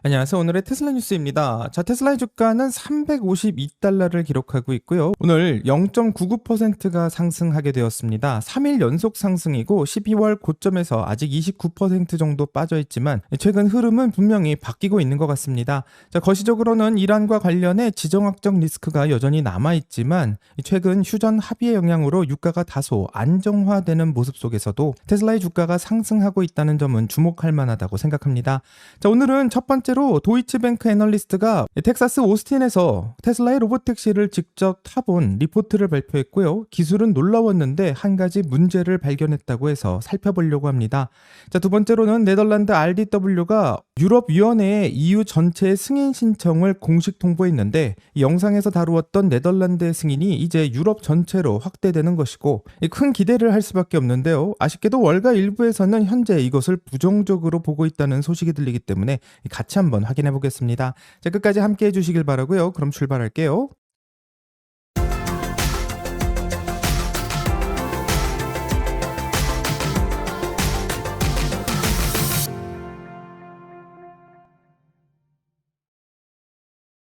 안녕하세요. 오늘의 테슬라 뉴스입니다. 자, 테슬라의 주가는 352달러를 기록하고 있고요. 오늘 0.99%가 상승하게 되었습니다. 3일 연속 상승이고 12월 고점에서 아직 29% 정도 빠져 있지만 최근 흐름은 분명히 바뀌고 있는 것 같습니다. 자, 거시적으로는 이란과 관련해 지정학적 리스크가 여전히 남아 있지만 최근 휴전 합의의 영향으로 유가가 다소 안정화되는 모습 속에서도 테슬라의 주가가 상승하고 있다는 점은 주목할 만하다고 생각합니다. 자, 오늘은 첫 번째로 도이치뱅크 애널리스트가 텍사스 오스틴에서 테슬라의 로보택시를 직접 타본 리포트를 발표했고요. 기술은 놀라웠는데 한 가지 문제를 발견했다고 해서 살펴보려고 합니다. 자, 두 번째로는 네덜란드 RDW가 유럽위원회에 EU 전체의 승인 신청을 공식 통보했는데 이 영상에서 다루었던 네덜란드의 승인이 이제 유럽 전체로 확대되는 것이고 큰 기대를 할 수밖에 없는데요. 아쉽게도 월가 일부에서는 현재 이것을 부정적으로 보고 있다는 소식이 들리기 때문에 같이 한번 확인해 보겠습니다. 자, 끝까지 함께 해주시길 바라고요. 그럼 출발할게요.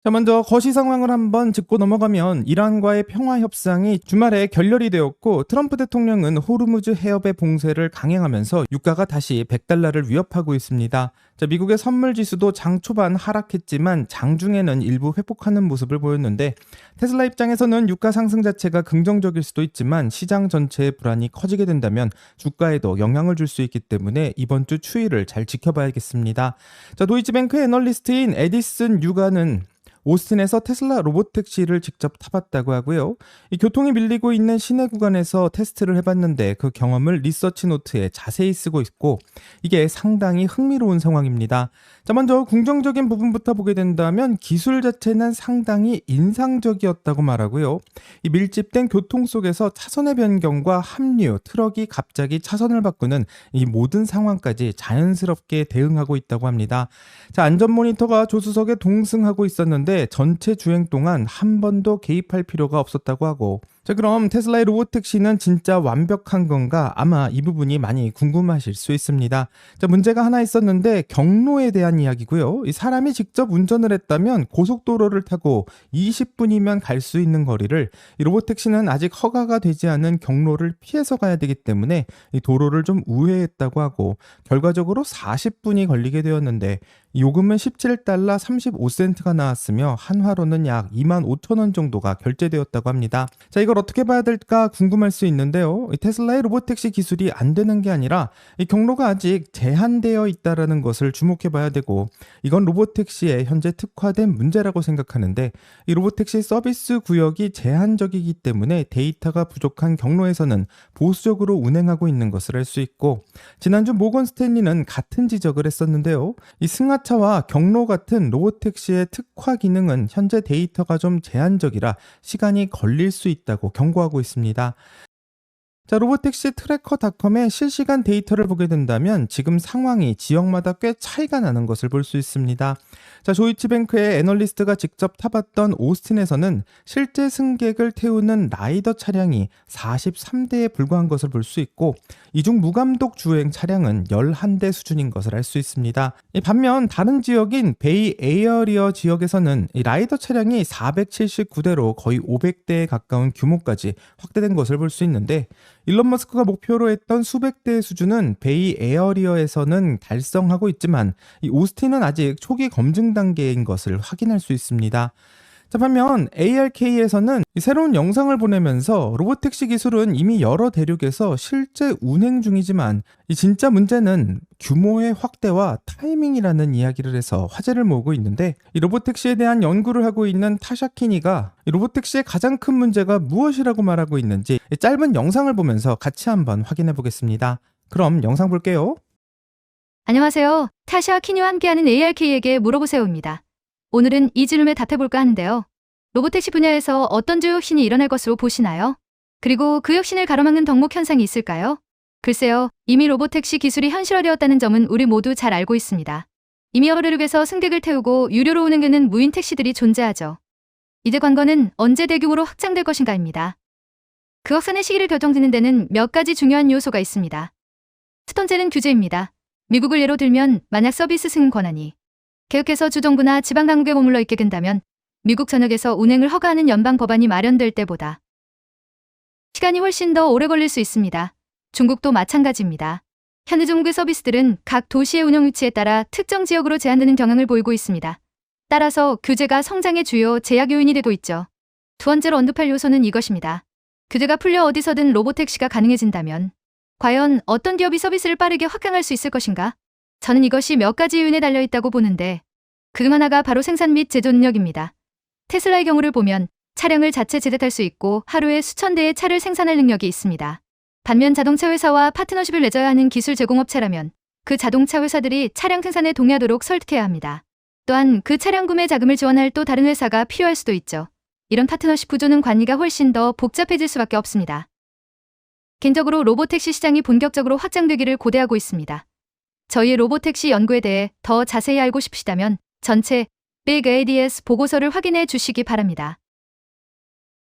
자, 먼저 거시 상황을 한번 짚고 넘어가면 이란과의 평화 협상이 주말에 결렬이 되었고 트럼프 대통령은 호르무즈 해협의 봉쇄를 강행하면서 유가가 다시 100달러를 위협하고 있습니다. 자, 미국의 선물 지수도 장 초반 하락했지만 장중에는 일부 회복하는 모습을 보였는데 테슬라 입장에서는 유가 상승 자체가 긍정적일 수도 있지만 시장 전체의 불안이 커지게 된다면 주가에도 영향을 줄 수 있기 때문에 이번 주 추이를 잘 지켜봐야겠습니다. 자, 도이치뱅크 애널리스트인 에디슨 유가는 오스틴에서 테슬라 로보택시를 직접 타봤다고 하고요. 이 교통이 밀리고 있는 시내 구간에서 테스트를 해봤는데 그 경험을 리서치 노트에 자세히 쓰고 있고 이게 상당히 흥미로운 상황입니다. 자, 먼저 긍정적인 부분부터 보게 된다면 기술 자체는 상당히 인상적이었다고 말하고요. 이 밀집된 교통 속에서 차선의 변경과 합류, 트럭이 갑자기 차선을 바꾸는 이 모든 상황까지 자연스럽게 대응하고 있다고 합니다. 자, 안전 모니터가 조수석에 동승하고 있었는데 전체 주행 동안 한 번도 개입할 필요가 없었다고 하고 자, 그럼 테슬라의 로보택시는 진짜 완벽한 건가? 아마 이 부분이 많이 궁금하실 수 있습니다. 자, 문제가 하나 있었는데 경로에 대한 이야기고요. 이 사람이 직접 운전을 했다면 고속도로를 타고 20분이면 갈 수 있는 거리를 이 로보택시는 아직 허가가 되지 않은 경로를 피해서 가야 되기 때문에 이 도로를 좀 우회했다고 하고 결과적으로 40분이 걸리게 되었는데 요금은 17달러 35센트가 나왔으며 한화로는 약 25,000원 정도가 결제되었다고 합니다. 자, 이걸 어떻게 봐야 될까 궁금할 수 있는데요. 이 테슬라의 로보택시 기술이 안 되는 게 아니라 이 경로가 아직 제한되어 있다는 것을 주목해 봐야 되고 이건 로보택시의 현재 특화된 문제라고 생각하는데 이 로보택시 서비스 구역이 제한적이기 때문에 데이터가 부족한 경로에서는 보수적으로 운행하고 있는 것을 알 수 있고 지난주 모건 스탠리는 같은 지적을 했었는데요. 이 승하차와 경로 같은 로보택시의 특화 기능은 현재 데이터가 좀 제한적이라 시간이 걸릴 수 있다고 경고하고 있습니다. 자, 로보택시 트래커닷컴의 실시간 데이터를 보게 된다면 지금 상황이 지역마다 꽤 차이가 나는 것을 볼 수 있습니다. 자, 조이치뱅크의 애널리스트가 직접 타봤던 오스틴에서는 실제 승객을 태우는 라이더 차량이 43대에 불과한 것을 볼 수 있고 이 중 무감독 주행 차량은 11대 수준인 것을 알 수 있습니다. 반면 다른 지역인 베이 에어리어 지역에서는 이 라이더 차량이 479대로 거의 500대에 가까운 규모까지 확대된 것을 볼 수 있는데 일론 머스크가 목표로 했던 수백 대의 수준은 베이 에어리어에서는 달성하고 있지만 이 오스틴은 아직 초기 검증 단계인 것을 확인할 수 있습니다. 자, 반면 ARK에서는 새로운 영상을 보내면서 로보택시 기술은 이미 여러 대륙에서 실제 운행 중이지만 이 진짜 문제는 규모의 확대와 타이밍이라는 이야기를 해서 화제를 모으고 있는데 이 로보택시에 대한 연구를 하고 있는 타샤키니가 이 로보택시의 가장 큰 문제가 무엇이라고 말하고 있는지 짧은 영상을 보면서 같이 한번 확인해 보겠습니다. 그럼 영상 볼게요. 안녕하세요. 타샤 키니와 함께하는 ARK에게 물어보세요입니다. 오늘은 이 질문에 답해볼까 하는데요. 로보택시 분야에서 어떤 주요 혁신이 일어날 것으로 보시나요? 그리고 그 혁신을 가로막는 덕목 현상이 있을까요? 글쎄요. 이미 로보택시 기술이 현실화되었다는 점은 우리 모두 잘 알고 있습니다. 이미 여러 대륙에서 승객을 태우고 유료로 운행되는 무인 택시들이 존재하죠. 이제 관건은 언제 대규모로 확장될 것인가입니다. 그 확산의 시기를 결정짓는 데는 몇 가지 중요한 요소가 있습니다. 첫 번째는 규제입니다. 미국을 예로 들면 만약 서비스 승인 권한이 계속해서 주정부나 지방 당국에 머물러 있게 된다면 미국 전역에서 운행을 허가하는 연방 법안이 마련될 때보다 시간이 훨씬 더 오래 걸릴 수 있습니다. 중국도 마찬가지입니다. 현재 중국의 서비스들은 각 도시의 운영 위치에 따라 특정 지역으로 제한되는 경향을 보이고 있습니다. 따라서 규제가 성장의 주요 제약 요인이 되고 있죠. 두 번째로 언급할 요소는 이것입니다. 규제가 풀려 어디서든 로보택시가 가능해진다면 과연 어떤 기업이 서비스를 빠르게 확장할 수 있을 것인가? 저는 이것이 몇 가지 요인에 달려있다고 보는데 그중 하나가 바로 생산 및 제조 능력입니다. 테슬라의 경우를 보면 차량을 자체 제작할 수 있고 하루에 수천 대의 차를 생산할 능력이 있습니다. 반면 자동차 회사와 파트너십을 맺어야 하는 기술 제공업체라면 그 자동차 회사들이 차량 생산에 동의하도록 설득해야 합니다. 또한 그 차량 구매 자금을 지원할 또 다른 회사가 필요할 수도 있죠. 이런 파트너십 구조는 관리가 훨씬 더 복잡해질 수밖에 없습니다. 개인적으로 로보택시 시장이 본격적으로 확장되기를 고대하고 있습니다. 저희의 로보택시 연구에 대해 더 자세히 알고 싶으시다면 전체 Big ADS 보고서를 확인해 주시기 바랍니다.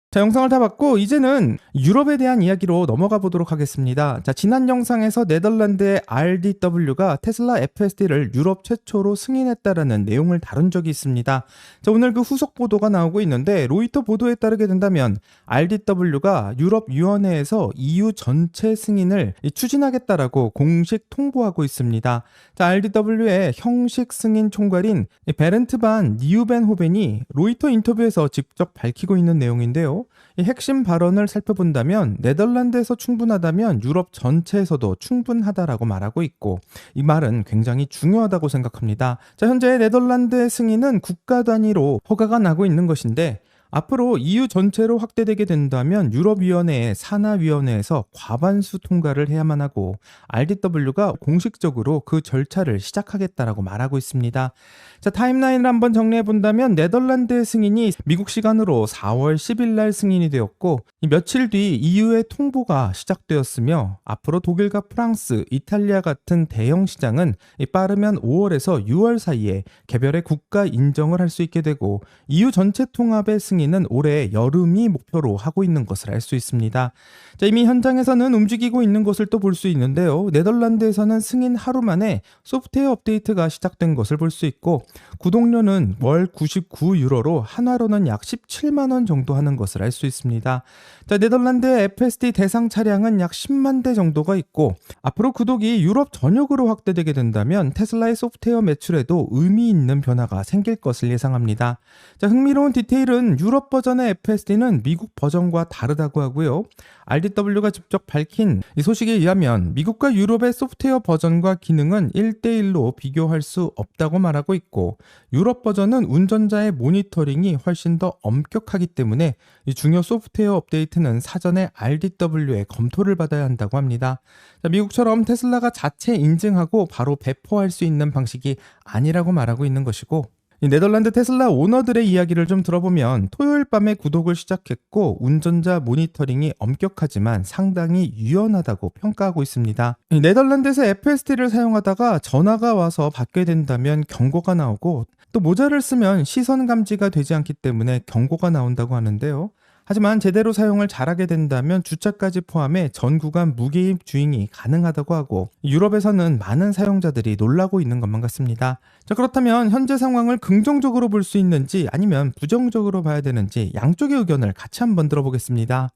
자, 영상을 다 봤고 이제는 유럽에 대한 이야기로 넘어가 보도록 하겠습니다. 자, 지난 영상에서 네덜란드의 RDW가 테슬라 FSD를 유럽 최초로 승인했다라는 내용을 다룬 적이 있습니다. 자, 오늘 그 후속 보도가 나오고 있는데 로이터 보도에 따르게 된다면 RDW가 유럽위원회에서 EU 전체 승인을 추진하겠다라고 공식 통보하고 있습니다. 자, RDW의 형식 승인 총괄인 베렌트 반 니우벤호벤이 로이터 인터뷰에서 직접 밝히고 있는 내용인데요. 이 핵심 발언을 살펴본다면 네덜란드에서 충분하다면 유럽 전체에서도 충분하다라고 말하고 있고 이 말은 굉장히 중요하다고 생각합니다. 자, 현재 네덜란드의 승인은 국가 단위로 허가가 나고 있는 것인데 앞으로 EU 전체로 확대되게 된다면 유럽위원회의 산하위원회에서 과반수 통과를 해야만 하고 RDW가 공식적으로 그 절차를 시작하겠다라고 말하고 있습니다. 자, 타임라인을 한번 정리해 본다면 네덜란드의 승인이 미국 시간으로 4월 10일 날 승인이 되었고 며칠 뒤 EU의 통보가 시작되었으며 앞으로 독일과 프랑스, 이탈리아 같은 대형 시장은 빠르면 5월에서 6월 사이에 개별의 국가 인정을 할 수 있게 되고 EU 전체 통합의 승인은 올해 여름이 목표로 하고 있는 것을 알 수 있습니다. 자, 이미 현장에서는 움직이고 있는 것을 또 볼 수 있는데요. 네덜란드에서는 승인 하루 만에 소프트웨어 업데이트가 시작된 것을 볼 수 있고 구독료는 월 99유로로 한화로는 약 17만 원 정도 하는 것을 알 수 있습니다. 자, 네덜란드의 FSD 대상 차량은 약 10만 대 정도가 있고 앞으로 구독이 유럽 전역으로 확대되게 된다면 테슬라의 소프트웨어 매출에도 의미 있는 변화가 생길 것을 예상합니다. 자, 흥미로운 디테일은 유럽 버전의 FSD는 미국 버전과 다르다고 하고요. RDW가 직접 밝힌 이 소식에 의하면 미국과 유럽의 소프트웨어 버전과 기능은 1대1로 비교할 수 없다고 말하고 있고 유럽 버전은 운전자의 모니터링이 훨씬 더 엄격하기 때문에 이 중요 소프트웨어 업데이트는 사전에 RDW의 검토를 받아야 한다고 합니다. 자, 미국처럼 테슬라가 자체 인증하고 바로 배포할 수 있는 방식이 아니라고 말하고 있는 것이고 이 네덜란드 테슬라 오너들의 이야기를 좀 들어보면 토요일 밤에 구독을 시작했고 운전자 모니터링이 엄격하지만 상당히 유연하다고 평가하고 있습니다. 이 네덜란드에서 FSD를 사용하다가 전화가 와서 받게 된다면 경고가 나오고 또 모자를 쓰면 시선 감지가 되지 않기 때문에 경고가 나온다고 하는데요. 하지만 제대로 사용을 잘하게 된다면 주차까지 포함해 전 구간 무개입 주행이 가능하다고 하고 유럽에서는 많은 사용자들이 놀라고 있는 것만 같습니다. 자, 그렇다면 현재 상황을 긍정적으로 볼 수 있는지 아니면 부정적으로 봐야 되는지 양쪽의 의견을 같이 한번 들어보겠습니다.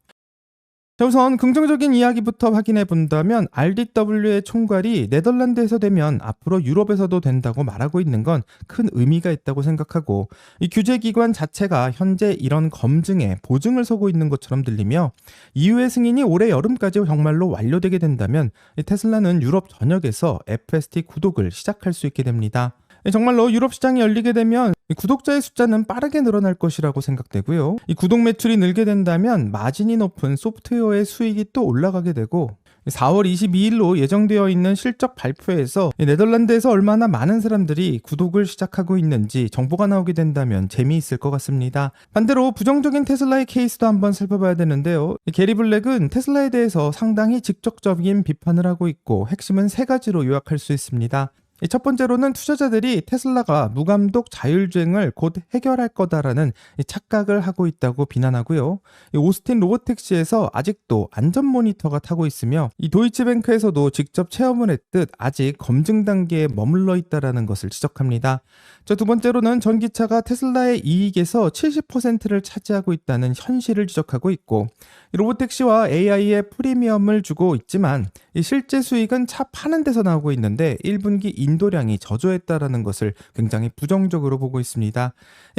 자, 우선 긍정적인 이야기부터 확인해 본다면 RDW의 총괄이 네덜란드에서 되면 앞으로 유럽에서도 된다고 말하고 있는 건 큰 의미가 있다고 생각하고 이 규제기관 자체가 현재 이런 검증에 보증을 서고 있는 것처럼 들리며 EU의 승인이 올해 여름까지 정말로 완료되게 된다면 테슬라는 유럽 전역에서 FSD 구독을 시작할 수 있게 됩니다. 정말로 유럽 시장이 열리게 되면 구독자의 숫자는 빠르게 늘어날 것이라고 생각되고요. 이 구독 매출이 늘게 된다면 마진이 높은 소프트웨어의 수익이 또 올라가게 되고 4월 22일로 예정되어 있는 실적 발표에서 네덜란드에서 얼마나 많은 사람들이 구독을 시작하고 있는지 정보가 나오게 된다면 재미있을 것 같습니다. 반대로 부정적인 테슬라의 케이스도 한번 살펴봐야 되는데요. 게리 블랙은 테슬라에 대해서 상당히 직접적인 비판을 하고 있고 핵심은 세 가지로 요약할 수 있습니다. 첫 번째로는 투자자들이 테슬라가 무감독 자율주행을 곧 해결할 거다라는 착각을 하고 있다고 비난하고요. 오스틴 로보택시에서 아직도 안전 모니터가 타고 있으며 이 도이치뱅크에서도 직접 체험을 했듯 아직 검증 단계에 머물러 있다라는 것을 지적합니다. 두 번째로는 전기차가 테슬라의 이익에서 70%를 차지하고 있다는 현실을 지적하고 있고, 로보택시와 AI에 프리미엄을 주고 있지만 이 실제 수익은 차 파는 데서 나오고 있는데 1분기 인도량이 저조했다라는 것을 굉장히 부정적으로 보고 있습니다.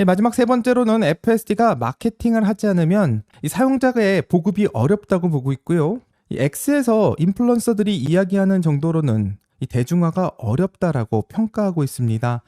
마지막 세 번째로는 FSD가 마케팅을 하지 않으면 이 사용자의 보급이 어렵다고 보고 있고요. 이 X에서 인플루언서들이 이야기하는 정도로는 이 대중화가 어렵다라고 평가하고 있습니다.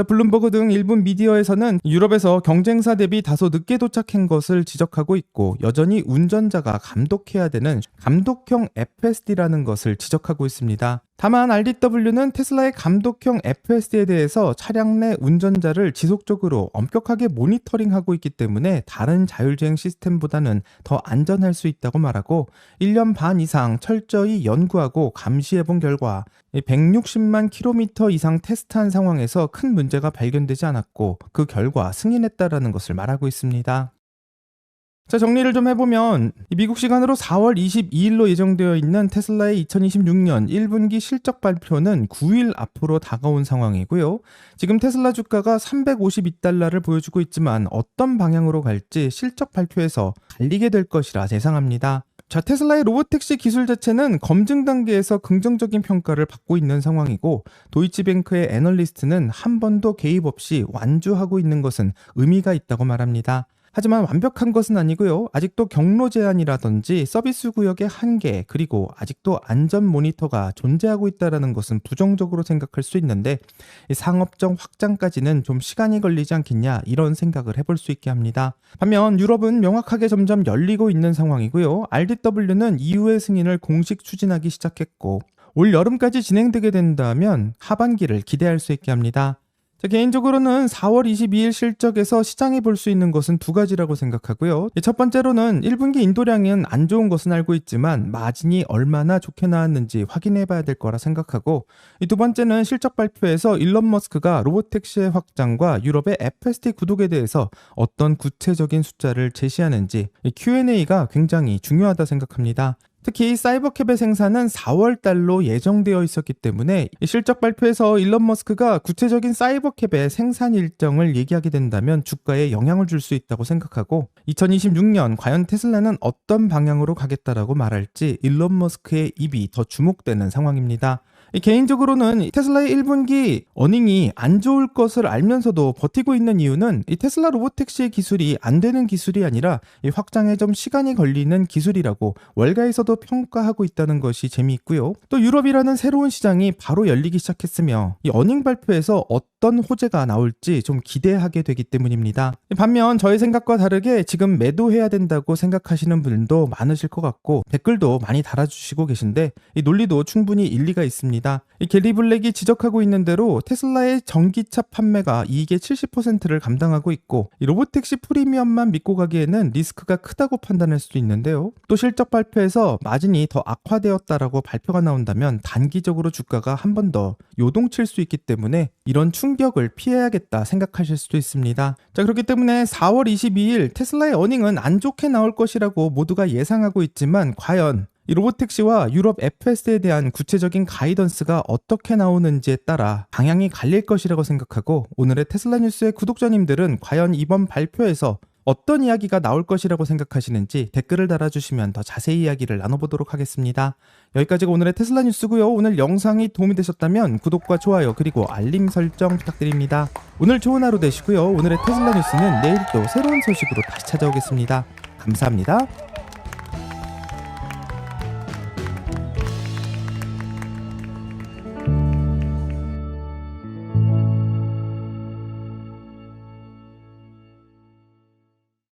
블룸버그 등 일본 미디어에서는 유럽에서 경쟁사 대비 다소 늦게 도착한 것을 지적하고 있고, 여전히 운전자가 감독해야 되는 감독형 FSD라는 것을 지적하고 있습니다. 다만 RDW는 테슬라의 감독형 FSD에 대해서 차량 내 운전자를 지속적으로 엄격하게 모니터링하고 있기 때문에 다른 자율주행 시스템보다는 더 안전할 수 있다고 말하고, 1년 반 이상 철저히 연구하고 감시해본 결과 160만 킬로미터 이상 테스트한 상황에서 큰 문제가 발견되지 않았고, 그 결과 승인했다라는 것을 말하고 있습니다. 정리를 좀 해보면 미국 시간으로 4월 22일로 예정되어 있는 테슬라의 2026년 1분기 실적 발표는 9일 앞으로 다가온 상황이고요. 지금 테슬라 주가가 $352를 보여주고 있지만 어떤 방향으로 갈지 실적 발표에서 갈리게 될 것이라 예상합니다. 테슬라의 로보택시 기술 자체는 검증 단계에서 긍정적인 평가를 받고 있는 상황이고, 도이치뱅크의 애널리스트는 한 번도 개입 없이 완주하고 있는 것은 의미가 있다고 말합니다. 하지만 완벽한 것은 아니고요. 아직도 경로 제한이라든지 서비스 구역의 한계, 그리고 아직도 안전 모니터가 존재하고 있다는 것은 부정적으로 생각할 수 있는데, 상업적 확장까지는 좀 시간이 걸리지 않겠냐, 이런 생각을 해볼 수 있게 합니다. 반면 유럽은 명확하게 점점 열리고 있는 상황이고요. RDW는 이후의 승인을 공식 추진하기 시작했고, 올 여름까지 진행되게 된다면 하반기를 기대할 수 있게 합니다. 개인적으로는 4월 22일 실적에서 시장이 볼 수 있는 것은 두 가지라고 생각하고요. 첫 번째로는 1분기 인도량은 안 좋은 것은 알고 있지만 마진이 얼마나 좋게 나왔는지 확인해 봐야 될 거라 생각하고, 두 번째는 실적 발표에서 일론 머스크가 로보택시의 확장과 유럽의 FSD 구독에 대해서 어떤 구체적인 숫자를 제시하는지 Q&A가 굉장히 중요하다 생각합니다. 특히 사이버캡의 생산은 4월 달로 예정되어 있었기 때문에 실적 발표에서 일론 머스크가 구체적인 사이버캡의 생산 일정을 얘기하게 된다면 주가에 영향을 줄 수 있다고 생각하고, 2026년 과연 테슬라는 어떤 방향으로 가겠다라고 말할지 일론 머스크의 입이 더 주목되는 상황입니다. 개인적으로는 테슬라의 1분기 어닝이 안 좋을 것을 알면서도 버티고 있는 이유는 이 테슬라 로보택시의 기술이 안 되는 기술이 아니라 이 확장에 좀 시간이 걸리는 기술이라고 월가에서도 평가하고 있다는 것이 재미있고요. 또 유럽이라는 새로운 시장이 바로 열리기 시작했으며 이 어닝 발표에서 어떤 호재가 나올지 좀 기대하게 되기 때문입니다. 반면 저의 생각과 다르게 지금 매도해야 된다고 생각하시는 분도 많으실 것 같고, 댓글도 많이 달아주시고 계신데 이 논리도 충분히 일리가 있습니다. 이 게리 블랙이 지적하고 있는 대로 테슬라의 전기차 판매가 이익의 70%를 감당하고 있고, 이 로보택시 프리미엄만 믿고 가기에는 리스크가 크다고 판단할 수도 있는데요. 또 실적 발표에서 마진이 더 악화되었다라고 발표가 나온다면 단기적으로 주가가 한 번 더 요동칠 수 있기 때문에 이런 충격을 피해야겠다 생각하실 수도 있습니다. 그렇기 때문에 4월 22일 테슬라의 어닝은 안 좋게 나올 것이라고 모두가 예상하고 있지만, 과연 이 로보택시와 유럽 FSD에 대한 구체적인 가이던스가 어떻게 나오는지에 따라 방향이 갈릴 것이라고 생각하고, 오늘의 테슬라 뉴스의 구독자님들은 과연 이번 발표에서 어떤 이야기가 나올 것이라고 생각하시는지 댓글을 달아주시면 더 자세히 이야기를 나눠보도록 하겠습니다. 여기까지가 오늘의 테슬라 뉴스고요. 오늘 영상이 도움이 되셨다면 구독과 좋아요 그리고 알림 설정 부탁드립니다. 오늘 좋은 하루 되시고요. 오늘의 테슬라 뉴스는 내일 또 새로운 소식으로 다시 찾아오겠습니다. 감사합니다.